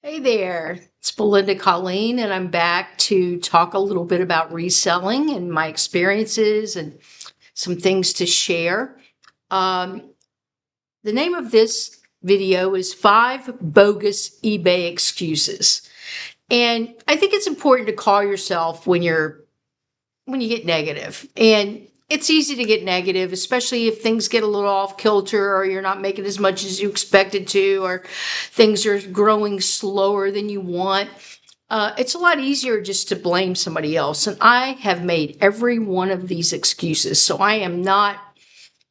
Hey there, it's Belinda Colleen, and I'm back to talk a little bit about reselling and my experiences and some things to share. Um, the name of this video is 5 Bogus eBay Excuses. And I think it's important to call yourself when you get negative. And it's easy to get negative, especially if things get a little off kilter or you're not making as much as you expected to, or things are growing slower than you want. It's a lot easier just to blame somebody else. And I have made every one of these excuses. So I am not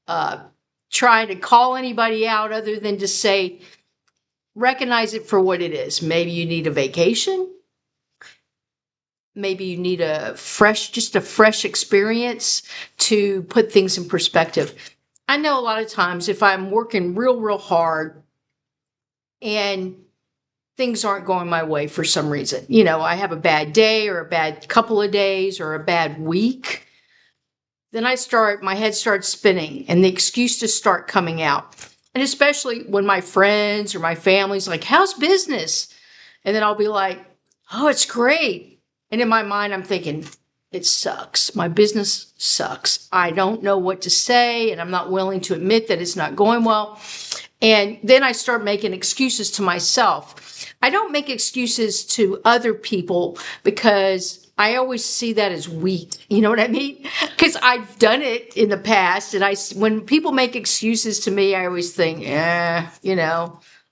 uh, trying to call anybody out other than to say, recognize it for what it is. Maybe you need a vacation. Maybe you need just a fresh experience to put things in perspective. I know a lot of times if I'm working real hard and things aren't going my way for some reason, I have a bad day or a bad couple of days or a bad week, then my head starts spinning and the excuses start coming out. And especially when my friends or my family's like, how's business? And then I'll be like, oh, it's great. And in my mind, I'm thinking, it sucks. My business sucks. I don't know what to say, and I'm not willing to admit that it's not going well. And then I start making excuses to myself. I don't make excuses to other people because I always see that as weak. You know what I mean? Because I've done it in the past, and when people make excuses to me, I always think, I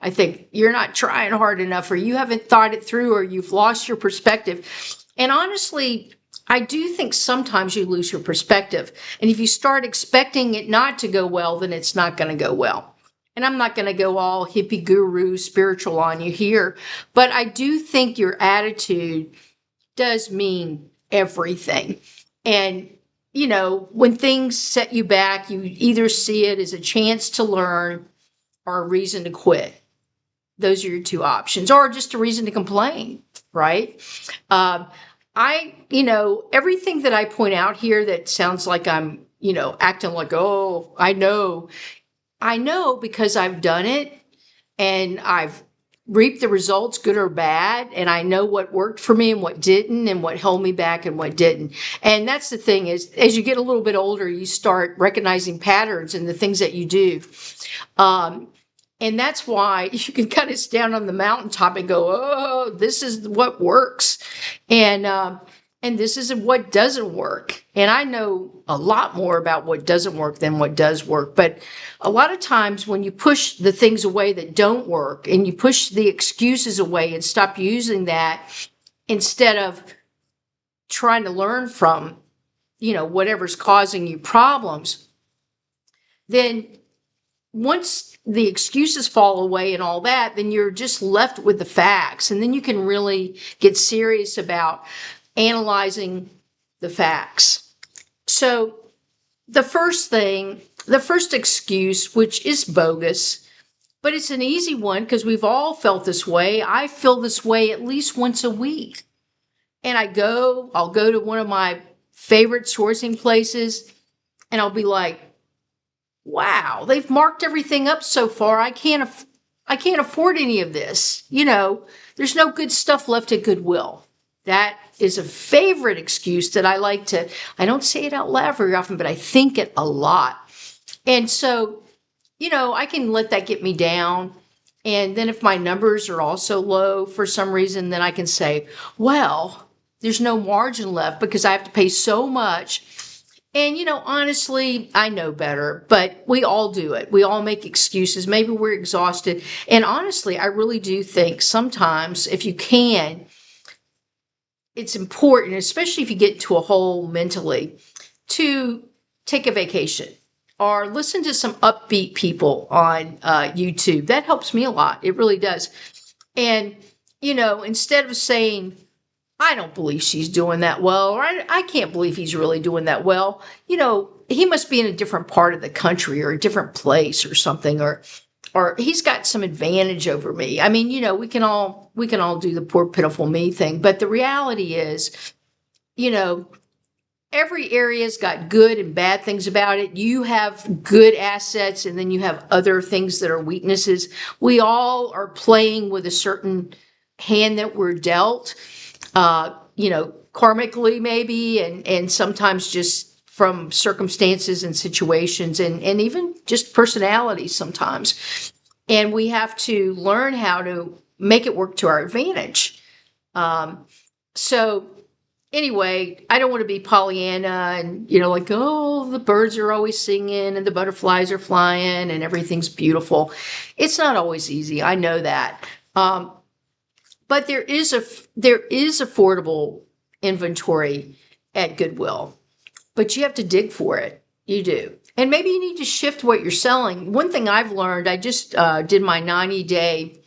think you're not trying hard enough, or you haven't thought it through, or you've lost your perspective. And honestly, I do think sometimes you lose your perspective. And if you start expecting it not to go well, then it's not going to go well. And I'm not going to go all hippie guru spiritual on you here, but I do think your attitude does mean everything. And, when things set you back, you either see it as a chance to learn or a reason to quit. Those are your two options, or just a reason to complain, right? Everything that I point out here that sounds like I'm, acting like, oh, I know because I've done it and I've reaped the results, good or bad. And I know what worked for me and what didn't, and what held me back and what didn't. And that's the thing is, as you get a little bit older, you start recognizing patterns in the things that you do. And that's why you can kind of stand on the mountaintop and go, oh, this is what works. And this is what doesn't work. And I know a lot more about what doesn't work than what does work. But a lot of times when you push the things away that don't work and you push the excuses away and stop using that instead of trying to learn from, whatever's causing you problems, then once the excuses fall away and all that, then you're just left with the facts. And then you can really get serious about analyzing the facts. So the first excuse, which is bogus, but it's an easy one because we've all felt this way. I feel this way at least once a week. And I'll go to one of my favorite sourcing places and I'll be like, wow, they've marked everything up so far. I can't afford any of this. There's no good stuff left at Goodwill. That is a favorite excuse that I don't say it out loud very often, but I think it a lot. And so, I can let that get me down. And then if my numbers are also low for some reason, then I can say, well, there's no margin left because I have to pay so much. And, honestly, I know better, but we all do it. We all make excuses. Maybe we're exhausted. And honestly, I really do think sometimes if you can, it's important, especially if you get into a hole mentally, to take a vacation or listen to some upbeat people on YouTube. That helps me a lot. It really does. And, instead of saying, I don't believe she's doing that well, or I can't believe he's really doing that well. He must be in a different part of the country or a different place or something, or he's got some advantage over me. I mean, we can all do the poor pitiful me thing, but the reality is, every area's got good and bad things about it. You have good assets and then you have other things that are weaknesses. We all are playing with a certain hand that we're dealt, karmically maybe, and sometimes just from circumstances and situations and even just personalities sometimes. And we have to learn how to make it work to our advantage. So anyway, I don't want to be Pollyanna and, like, oh, the birds are always singing and the butterflies are flying and everything's beautiful. It's not always easy. I know that. But there is affordable inventory at Goodwill, but you have to dig for it. You do. And maybe you need to shift what you're selling. One thing I've learned, I just did my 90-day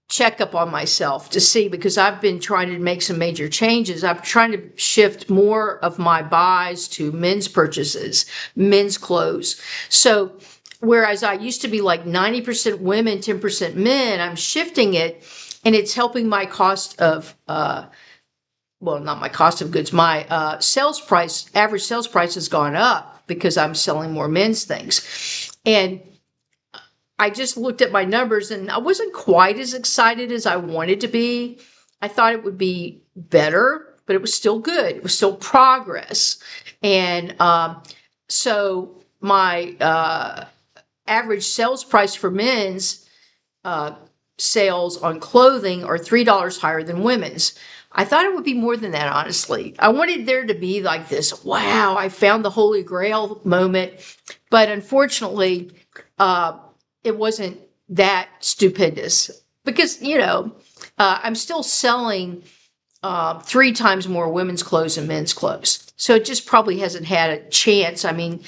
checkup on myself to see, because I've been trying to make some major changes. I'm trying to shift more of my buys to men's purchases, men's clothes. So whereas I used to be like 90% women, 10% men, I'm shifting it, and it's helping my cost of, not my cost of goods, my sales price, average sales price has gone up because I'm selling more men's things. And I just looked at my numbers and I wasn't quite as excited as I wanted to be. I thought it would be better, but it was still good. It was still progress. And so my average sales price for men's sales on clothing are $3 higher than women's. I thought it would be more than that, honestly. I wanted there to be like this, wow, I found the Holy Grail moment. But unfortunately, it wasn't that stupendous because, I'm still selling 3 times more women's clothes than men's clothes. So it just probably hasn't had a chance. I mean,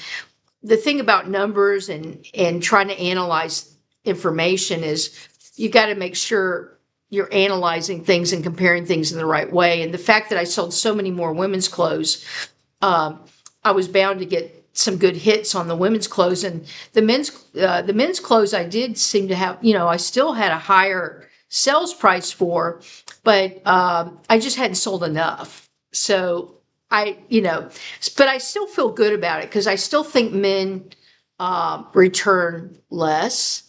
the thing about numbers and trying to analyze information is you got to make sure you're analyzing things and comparing things in the right way. And the fact that I sold so many more women's clothes, I was bound to get some good hits on the women's clothes. And the men's clothes I did seem to have, I still had a higher sales price for, but I just hadn't sold enough. So but I still feel good about it because I still think men return less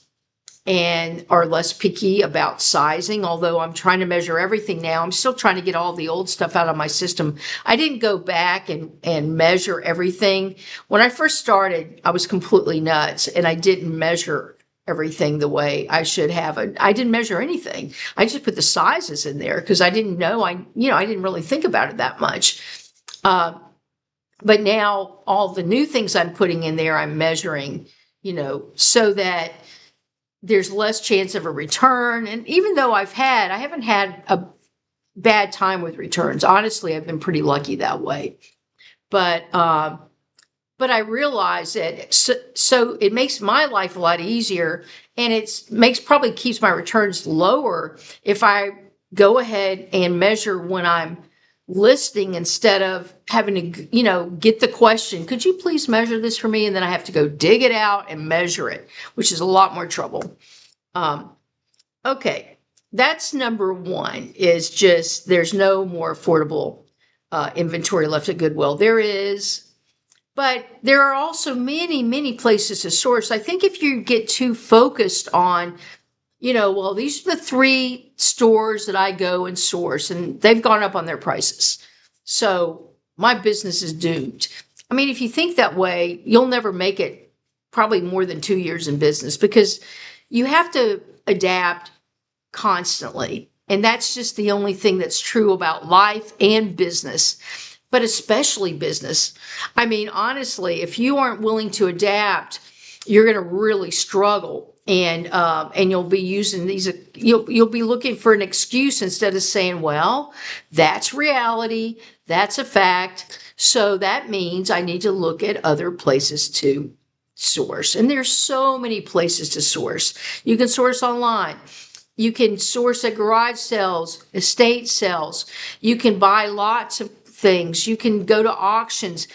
and are less picky about sizing. Although I'm trying to measure everything now, I'm still trying to get all the old stuff out of my system. I didn't go back and measure everything. When I first started, I was completely nuts and I didn't measure everything the way I should have. I didn't measure anything. I just put the sizes in there because I didn't know. I didn't really think about it that much. But now all the new things I'm putting in there, I'm measuring, so that there's less chance of a return. And even though I haven't had a bad time with returns. Honestly, I've been pretty lucky that way. But I realize that so it makes my life a lot easier, and probably keeps my returns lower if I go ahead and measure when I'm listing instead of having to, get the question, could you please measure this for me? And then I have to go dig it out and measure it, which is a lot more trouble. Okay, that's number one, is just there's no more affordable inventory left at Goodwill. There is, but there are also many, many places to source. I think if you get too focused on, well, these are the 3 stores that I go and source, and they've gone up on their prices, so my business is doomed. I mean, if you think that way, you'll never make it probably more than 2 years in business, because you have to adapt constantly. And that's just the only thing that's true about life and business, but especially business. I mean, honestly, if you aren't willing to adapt, you're going to really struggle. And you'll be using you'll be looking for an excuse instead of saying, well, that's reality. That's a fact. So that means I need to look at other places to source. And there's so many places to source. You can source online. You can source at garage sales, estate sales. You can buy lots of things. You can go to auctions.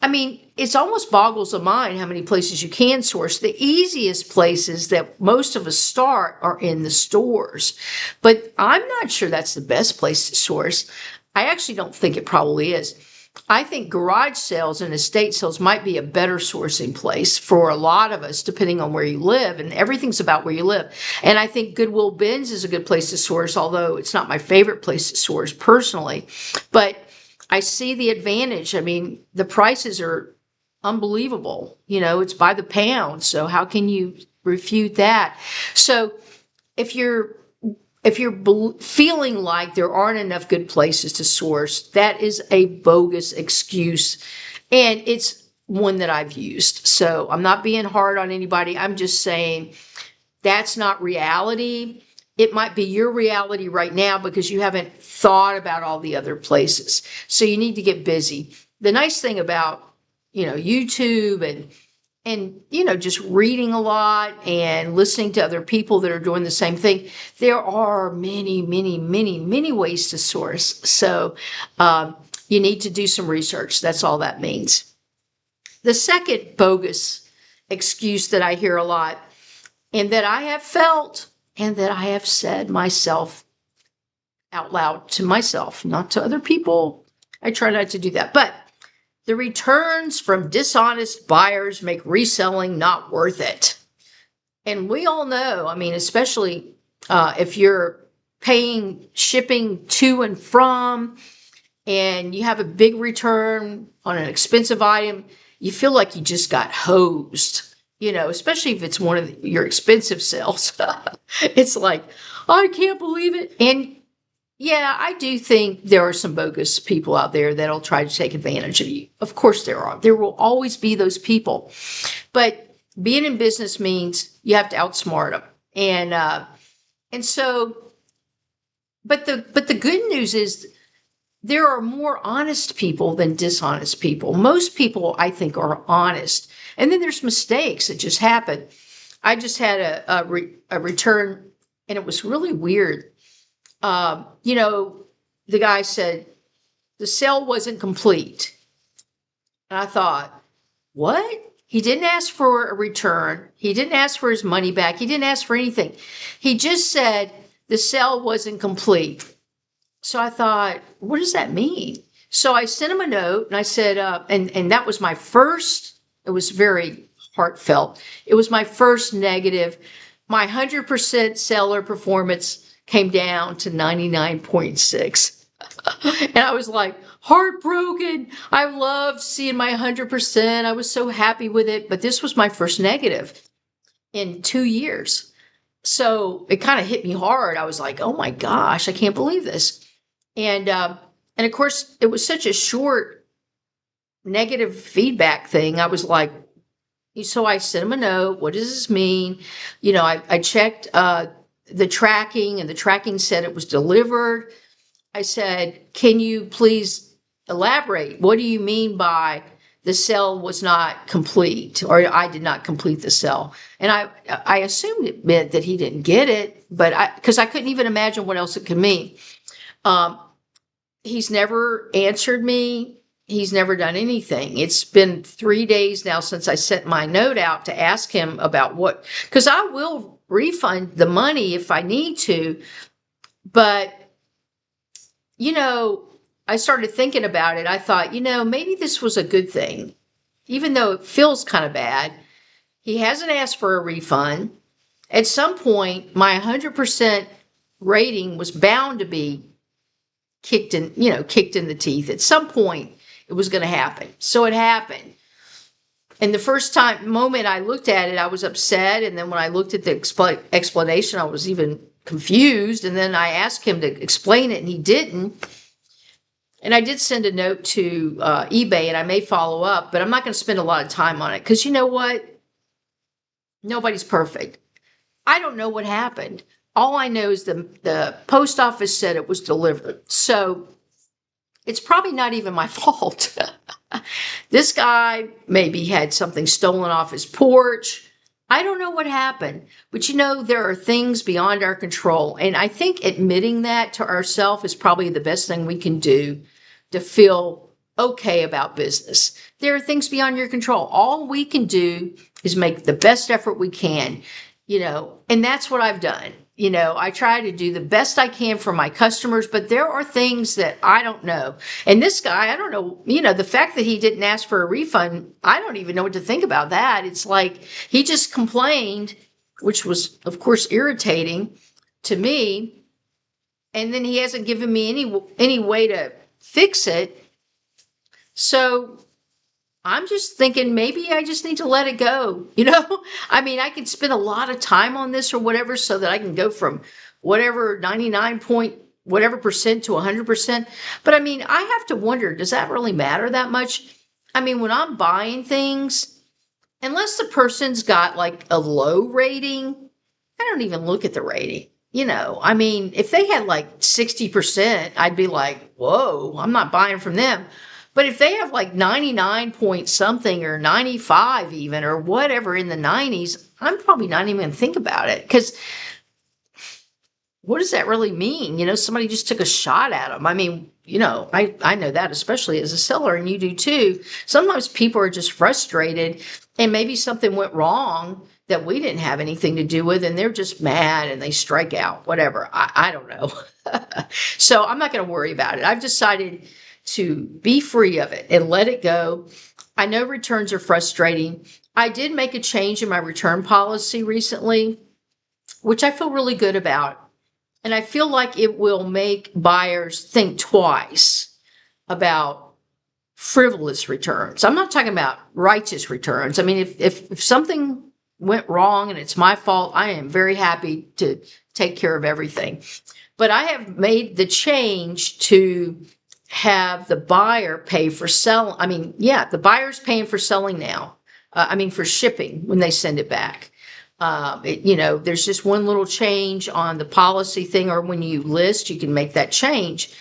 I mean, it's almost boggles the mind how many places you can source. The easiest places that most of us start are in the stores. But I'm not sure that's the best place to source. I actually don't think it probably is. I think garage sales and estate sales might be a better sourcing place for a lot of us, depending on where you live, and everything's about where you live. And I think Goodwill Bins is a good place to source, although it's not my favorite place to source personally. But I see the advantage. I mean, the prices are unbelievable. It's by the pound. So how can you refute that? So if you're feeling like there aren't enough good places to source, that is a bogus excuse. And it's one that I've used. So I'm not being hard on anybody. I'm just saying that's not reality. It might be your reality right now because you haven't thought about all the other places. So you need to get busy. The nice thing about, YouTube and just reading a lot and listening to other people that are doing the same thing, there are many, many, many, many ways to source. So you need to do some research. That's all that means. The second bogus excuse that I hear a lot, and that I have felt and that I have said myself out loud to myself, not to other people. I try not to do that. But the returns from dishonest buyers make reselling not worth it. And we all know, I mean, especially if you're paying shipping to and from and you have a big return on an expensive item, you feel like you just got hosed, especially if it's one of your expensive sales. It's like, I can't believe it. And yeah, I do think there are some bogus people out there that'll try to take advantage of you. Of course there are. There will always be those people. But being in business means you have to outsmart them. And so, but the good news is there are more honest people than dishonest people. Most people, I think, are honest. And then there's mistakes that just happen. I just had a return, and it was really weird. The guy said the sale wasn't complete. And I thought, what? He didn't ask for a return. He didn't ask for his money back. He didn't ask for anything. He just said the sale wasn't complete. So I thought, what does that mean? So I sent him a note and I said, and that was my first, it was very heartfelt. It was my first negative. My 100% seller performance came down to 99.6. And I was like, heartbroken. I loved seeing my 100%. I was so happy with it. But this was my first negative in 2 years. So it kind of hit me hard. I was like, oh my gosh, I can't believe this. And of course, it was such a short negative feedback thing. I was like, so I sent him a note. What does this mean? I checked the tracking, and the tracking said it was delivered. I said, can you please elaborate? What do you mean by the sale was not complete, or I did not complete the sale? And I assumed it meant that he didn't get it, but because I couldn't even imagine what else it could mean. He's never answered me. He's never done anything. It's been 3 days now since I sent my note out to ask him about what, because I will refund the money if I need to. But, I started thinking about it. I thought, maybe this was a good thing, even though it feels kind of bad. He hasn't asked for a refund. At some point, my 100% rating was bound to be kicked in the teeth. At some point, it was going to happen. So it happened. And the first moment I looked at it, I was upset. And then when I looked at the explanation, I was even confused. And then I asked him to explain it, and he didn't. And I did send a note to eBay, and I may follow up, but I'm not going to spend a lot of time on it. Because you know what? Nobody's perfect. I don't know what happened. All I know is the post office said it was delivered. So it's probably not even my fault. This guy maybe had something stolen off his porch. I don't know what happened. But there are things beyond our control. And I think admitting that to ourselves is probably the best thing we can do to feel okay about business. There are things beyond your control. All we can do is make the best effort we can, and that's what I've done. I try to do the best I can for my customers, but there are things that I don't know. And this guy, I don't know, the fact that he didn't ask for a refund, I don't even know what to think about that. It's like he just complained, which was, of course, irritating to me. And then he hasn't given me any way to fix it. So I'm just thinking maybe I just need to let it go. I mean, I could spend a lot of time on this or whatever so that I can go from whatever 99 point whatever percent to 100%. But I mean, I have to wonder, does that really matter that much? I mean, when I'm buying things, unless the person's got like a low rating, I don't even look at the rating. I mean, if they had like 60%, I'd be like, whoa, I'm not buying from them. But if they have like 99 point something or 95 even or whatever in the 90s, I'm probably not even going to think about it, because what does that really mean? Somebody just took a shot at them. I mean, I know that, especially as a seller, and you do too. Sometimes people are just frustrated and maybe something went wrong that we didn't have anything to do with, and they're just mad and they strike out, whatever. I don't know. So I'm not going to worry about it. I've decided to be free of it and let it go. I know returns are frustrating. I did make a change in my return policy recently, which I feel really good about. And I feel like it will make buyers think twice about frivolous returns. I'm not talking about righteous returns. I mean, if something went wrong and it's my fault, I am very happy to take care of everything. But I have made the change to have the buyer pay for selling. I mean, yeah, the buyer's paying for selling now. For shipping when they send it back. There's just one little change on the policy thing, or when you list, you can make that change.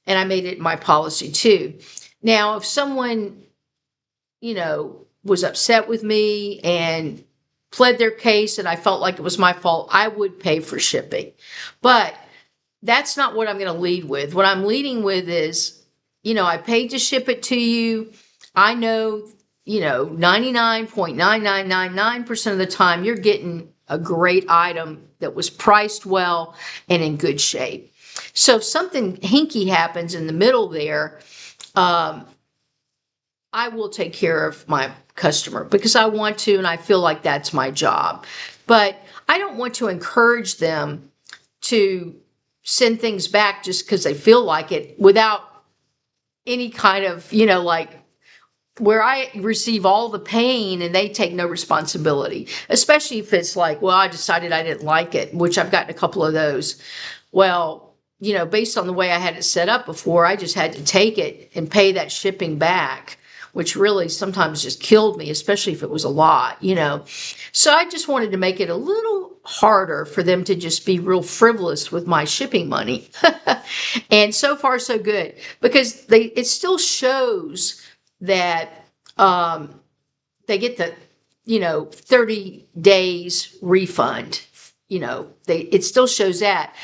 And I made it in my policy too. Now, if someone, was upset with me and pled their case and I felt like it was my fault, I would pay for shipping. But that's not what I'm going to lead with. What I'm leading with is, I paid to ship it to you. I know 99.9999% of the time, you're getting a great item that was priced well and in good shape. So if something hinky happens in the middle there, I will take care of my customer because I want to, and I feel like that's my job. But I don't want to encourage them to send things back just because they feel like it without any kind of, where I receive all the pain and they take no responsibility, especially if it's like, well, I decided I didn't like it, which I've gotten a couple of those. Well, based on the way I had it set up before, I just had to take it and pay that shipping back, which really sometimes just killed me, especially if it was a lot, So I just wanted to make it a little harder for them to just be real frivolous with my shipping money. And so far, so good, because it still shows that they get the 30 days refund. It still shows that.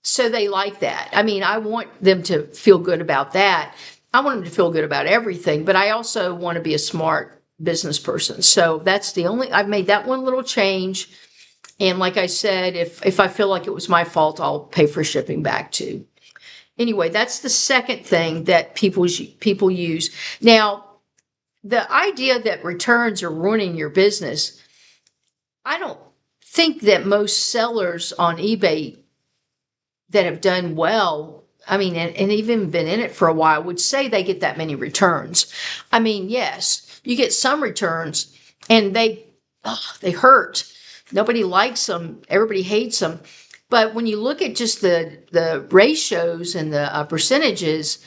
So they like that. I mean, I want them to feel good about that. I want them to feel good about everything, but I also want to be a smart business person. So that's I've made that one little change. And like I said, if I feel like it was my fault, I'll pay for shipping back too. Anyway, that's the second thing that people use. Now, the idea that returns are ruining your business, I don't think that most sellers on eBay that have done well, and even been in it for a while, would say they get that many returns. I mean, yes, you get some returns and they hurt. Nobody likes them. Everybody hates them. But when you look at just the ratios and the percentages,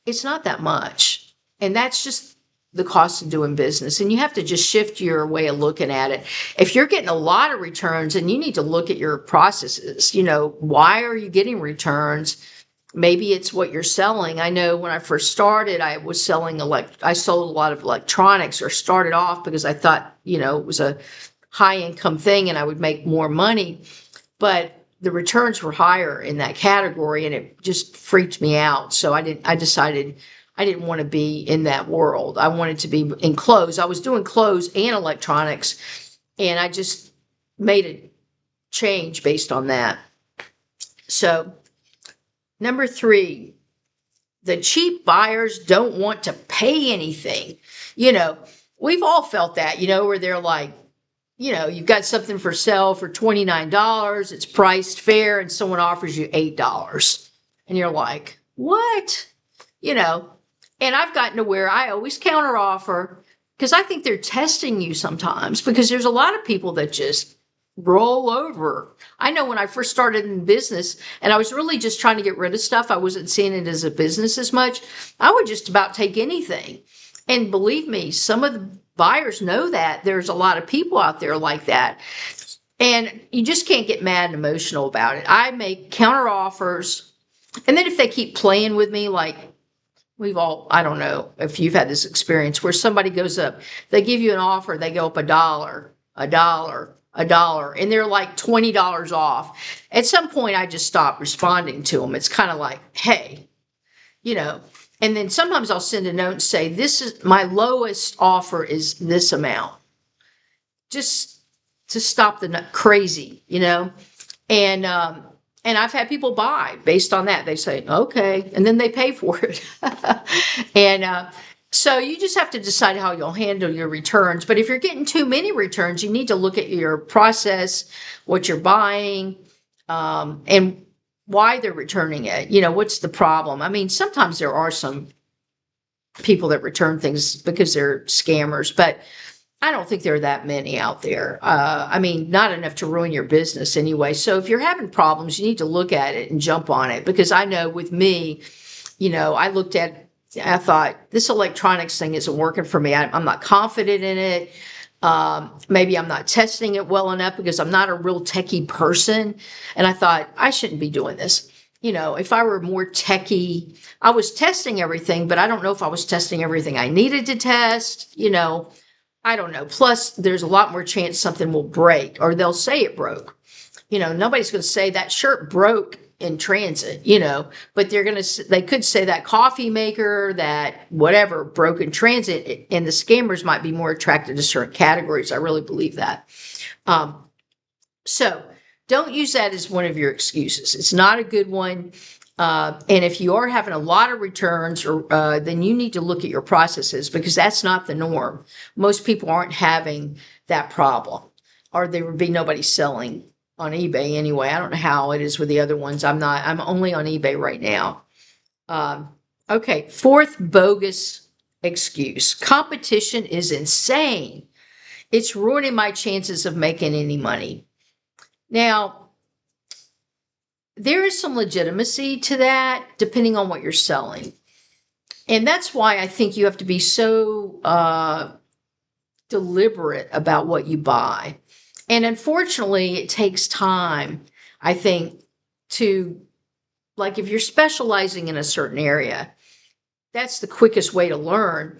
it's not that much. And that's just the cost of doing business. And you have to just shift your way of looking at it. If you're getting a lot of returns, and you need to look at your processes, why are you getting returns? Maybe it's what you're selling. I know when I first started, I was selling I sold a lot of electronics, or started off because I thought, it was a high income thing and I would make more money. But the returns were higher in that category and it just freaked me out. So I decided I didn't want to be in that world. I wanted to be in clothes. I was doing clothes and electronics, and I just made change based on that. So, number 3, the cheap buyers don't want to pay anything. We've all felt that, where they're like, you've got something for sale for $29, it's priced fair, and someone offers you $8. And you're like, what? And I've gotten to where I always counter offer because I think they're testing you sometimes, because there's a lot of people that just roll over. I know when I first started in business and I was really just trying to get rid of stuff, I wasn't seeing it as a business as much. I would just about take anything. And believe me, some of the buyers know that there's a lot of people out there like that. And you just can't get mad and emotional about it. I make counter offers. And then if they keep playing with me, like I don't know if you've had this experience where somebody goes up, they give you an offer, they go up $1, $1, and they're like $20 off. At some point, I just stop responding to them. It's kind of like, hey, and then sometimes I'll send a note and say, this is my lowest offer is this amount. Just to stop the crazy, and I've had people buy based on that. They say, okay, and then they pay for it. And so you just have to decide how you'll handle your returns. But if you're getting too many returns, you need to look at your process, what you're buying, and why they're returning it. What's the problem? I mean, sometimes there are some people that return things because they're scammers, but I don't think there are that many out there. Not enough to ruin your business anyway. So if you're having problems, you need to look at it and jump on it. Because I know with me, I thought, this electronics thing isn't working for me. I'm not confident in it. Maybe I'm not testing it well enough because I'm not a real techie person. And I thought, I shouldn't be doing this. If I were more techie, I was testing everything, but I don't know if I was testing everything I needed to test, I don't know. Plus, there's a lot more chance something will break, or they'll say it broke. Nobody's going to say that shirt broke in transit, but they could say that coffee maker, that whatever broke in transit, and the scammers might be more attracted to certain categories. I really believe that. So don't use that as one of your excuses. It's not a good one. And if you are having a lot of returns, then you need to look at your processes, because that's not the norm. Most people aren't having that problem, or there would be nobody selling on eBay anyway. I don't know how it is with the other ones. I'm only on eBay right now. Okay. 4th bogus excuse. Competition is insane. It's ruining my chances of making any money. Now, there is some legitimacy to that, depending on what you're selling. And that's why I think you have to be so deliberate about what you buy. And unfortunately, it takes time, I think, to, like, if you're specializing in a certain area, that's the quickest way to learn.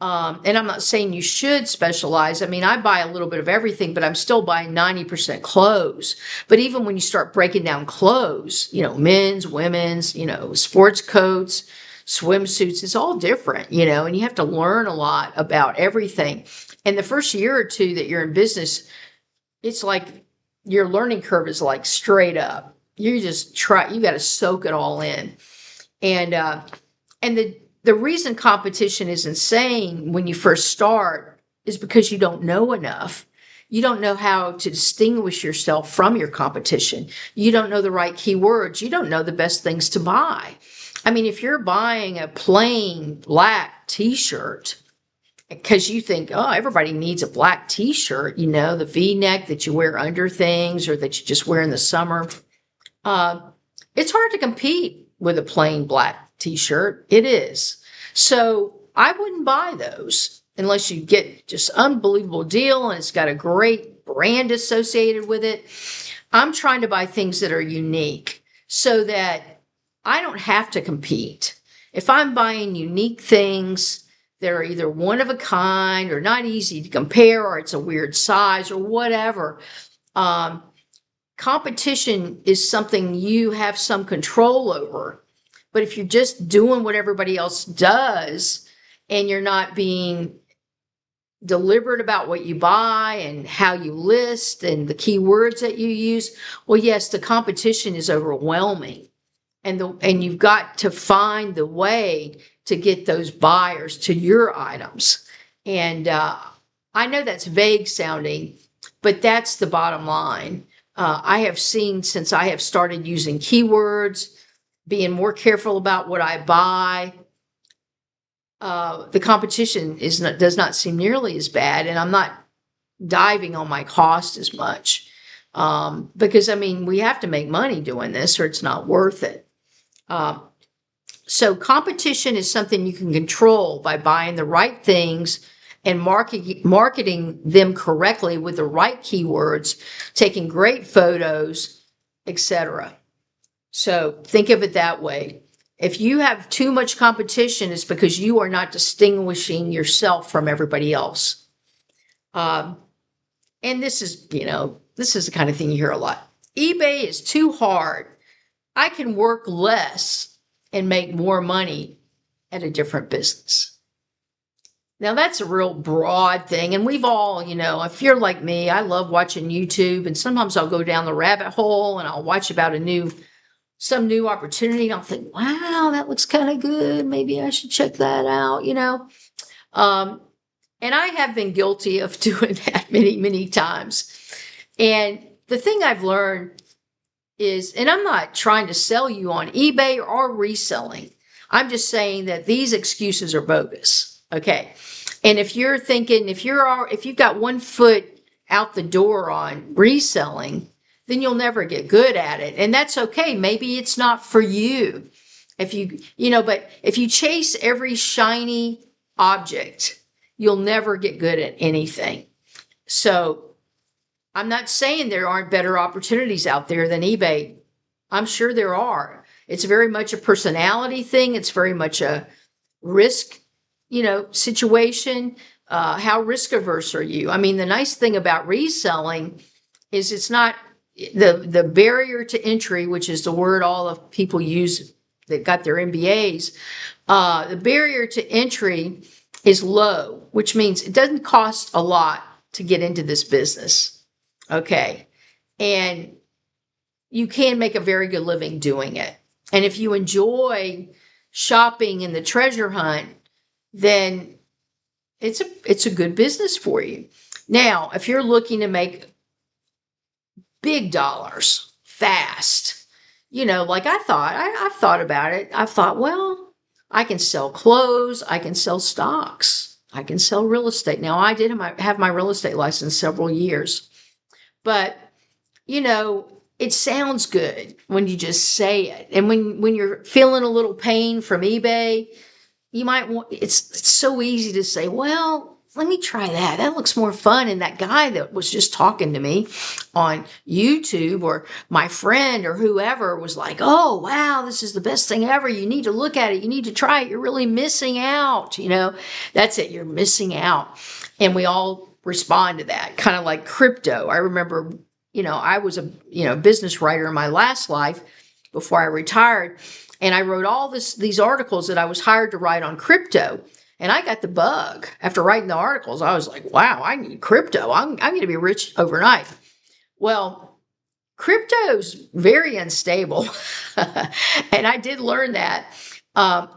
And I'm not saying you should specialize. I buy a little bit of everything, but I'm still buying 90% clothes. But even when you start breaking down clothes, men's, women's, sports coats, swimsuits, it's all different, and you have to learn a lot about everything. And the first year or two that you're in business, it's like your learning curve is like straight up. You just you got to soak it all in. And the reason competition is insane when you first start is because you don't know enough. You don't know how to distinguish yourself from your competition. You don't know the right keywords. You don't know the best things to buy. If you're buying a plain black t-shirt because you think, oh, everybody needs a black t-shirt, the V-neck that you wear under things or that you just wear in the summer, it's hard to compete with a plain black t-shirt. It is. So I wouldn't buy those unless you get just unbelievable deal and it's got a great brand associated with it. I'm trying to buy things that are unique so that I don't have to compete. If I'm buying unique things that are either one of a kind or not easy to compare, or it's a weird size or whatever, competition is something you have some control over. But if you're just doing what everybody else does and you're not being, deliberate about what you buy and how you list and the keywords that you use, well, yes, the competition is overwhelming. And you've got to find the way to get those buyers to your items. And I know that's vague sounding, but that's the bottom line. I have seen, since I have started using keywords, being more careful about what I buy, the competition does not seem nearly as bad, and I'm not diving on my cost as much, because I mean, we have to make money doing this, or it's not worth it. So competition is something you can control by buying the right things and marketing them correctly with the right keywords, taking great photos, etc. So think of it that way. If you have too much competition, it's because you are not distinguishing yourself from everybody else. And this is the kind of thing you hear a lot. eBay is too hard. I can work less and make more money at a different business. Now, that's a real broad thing. And we've all, if you're like me, I love watching YouTube. And sometimes I'll go down the rabbit hole and I'll watch about some new opportunity. And I'll think, wow, that looks kind of good. Maybe I should check that out, And I have been guilty of doing that many, many times. And the thing I've learned is, and I'm not trying to sell you on eBay or reselling. I'm just saying that these excuses are bogus. Okay. And if you're thinking, if you've got 1 foot out the door on reselling, then you'll never get good at it. And that's okay. Maybe it's not for you. But if you chase every shiny object, you'll never get good at anything. So I'm not saying there aren't better opportunities out there than eBay. I'm sure there are. It's very much a personality thing. It's very much a risk, situation. How risk averse are you? I mean, the nice thing about reselling is it's not the barrier to entry, which is the word all of people use that got their MBAs. The barrier to entry is low, which means it doesn't cost a lot to get into this business. Okay. And you can make a very good living doing it. And if you enjoy shopping in the treasure hunt, then it's a good business for you. Now, if you're looking to make big dollars fast, like I've thought about it. I've thought, well, I can sell clothes. I can sell stocks. I can sell real estate. Now, I did have my real estate license several years. But, it sounds good when you just say it. And when you're feeling a little pain from eBay, you might want, it's so easy to say, well, let me try that. That looks more fun. And that guy that was just talking to me on YouTube, or my friend or whoever, was like, oh, wow, this is the best thing ever. You need to look at it. You need to try it. You're really missing out. That's it. You're missing out. And we all respond to that, kind of like crypto. I remember, I was a business writer in my last life before I retired, and I wrote all these articles that I was hired to write on crypto. And I got the bug. After writing the articles, I was like, wow, I need crypto. I'm going to be rich overnight. Well, crypto's very unstable. And I did learn that.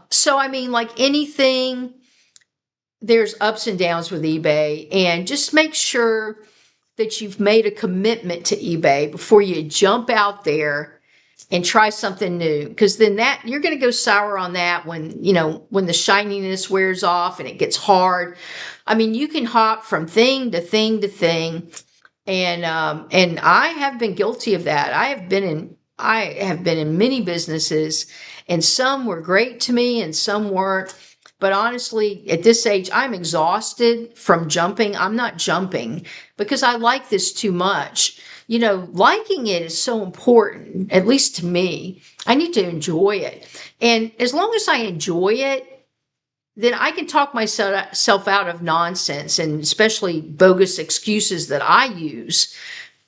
So, I mean, like anything, there's ups and downs with eBay, and just make sure that you've made a commitment to eBay before you jump out there and try something new, because then that you're going to go sour on that when the shininess wears off and it gets hard. I mean, you can hop from thing to thing to thing, and I have been guilty of that. I have been in many businesses, and some were great to me and some weren't. But honestly, at this age, I'm exhausted from jumping. I'm not jumping because I like this too much. Liking it is so important, at least to me. I need to enjoy it. And as long as I enjoy it, then I can talk myself out of nonsense, and especially bogus excuses that I use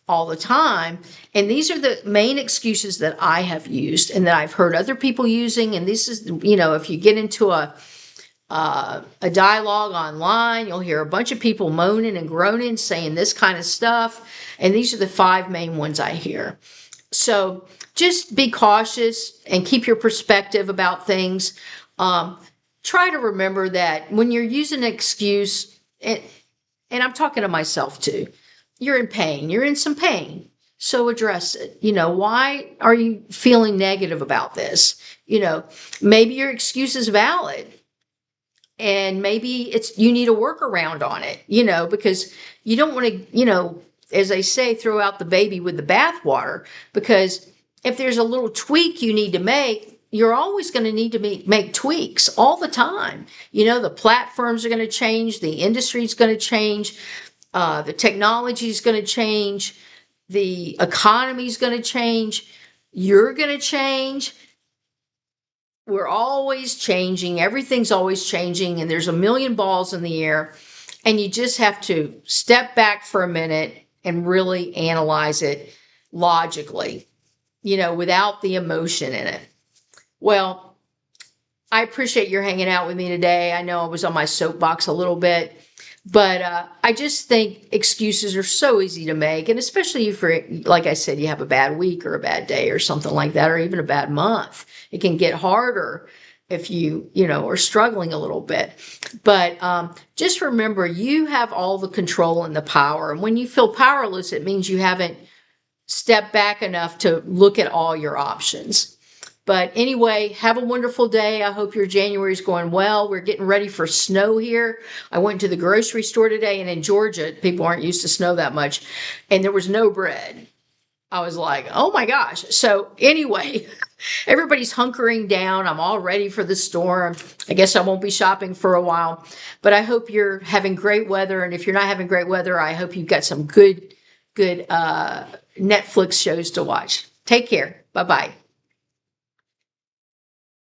all the time. And these are the main excuses that I have used and that I've heard other people using. And this is, if you get into a a dialogue online. You'll hear a bunch of people moaning and groaning, saying this kind of stuff. And these are the 5 main ones I hear. So just be cautious and keep your perspective about things. Try to remember that when you're using an excuse, and I'm talking to myself too, you're in pain. You're in some pain. So address it. Why are you feeling negative about this? Maybe your excuse is valid. And maybe you need a workaround on it, because you don't want to, as they say, throw out the baby with the bathwater, because if there's a little tweak you need to make, you're always going to need to make tweaks all the time. The platforms are going to change, the industry is going to change, the technology is going to change, the economy is going to change, you're going to change. We're always changing. Everything's always changing, and there's a million balls in the air, and you just have to step back for a minute and really analyze it logically, without the emotion in it. Well, I appreciate your hanging out with me today. I know I was on my soapbox a little bit, but I just think excuses are so easy to make, and especially if, like I said, you have a bad week or a bad day or something like that, or even a bad month. It can get harder if you are struggling a little bit. But just remember, you have all the control and the power. And when you feel powerless, it means you haven't stepped back enough to look at all your options. But anyway, have a wonderful day. I hope your January is going well. We're getting ready for snow here. I went to the grocery store today, and in Georgia, people aren't used to snow that much, and there was no bread. I was like, oh my gosh. So anyway, everybody's hunkering down. I'm all ready for the storm. I guess I won't be shopping for a while, but I hope you're having great weather. And if you're not having great weather, I hope you've got some good Netflix shows to watch. Take care. Bye-bye.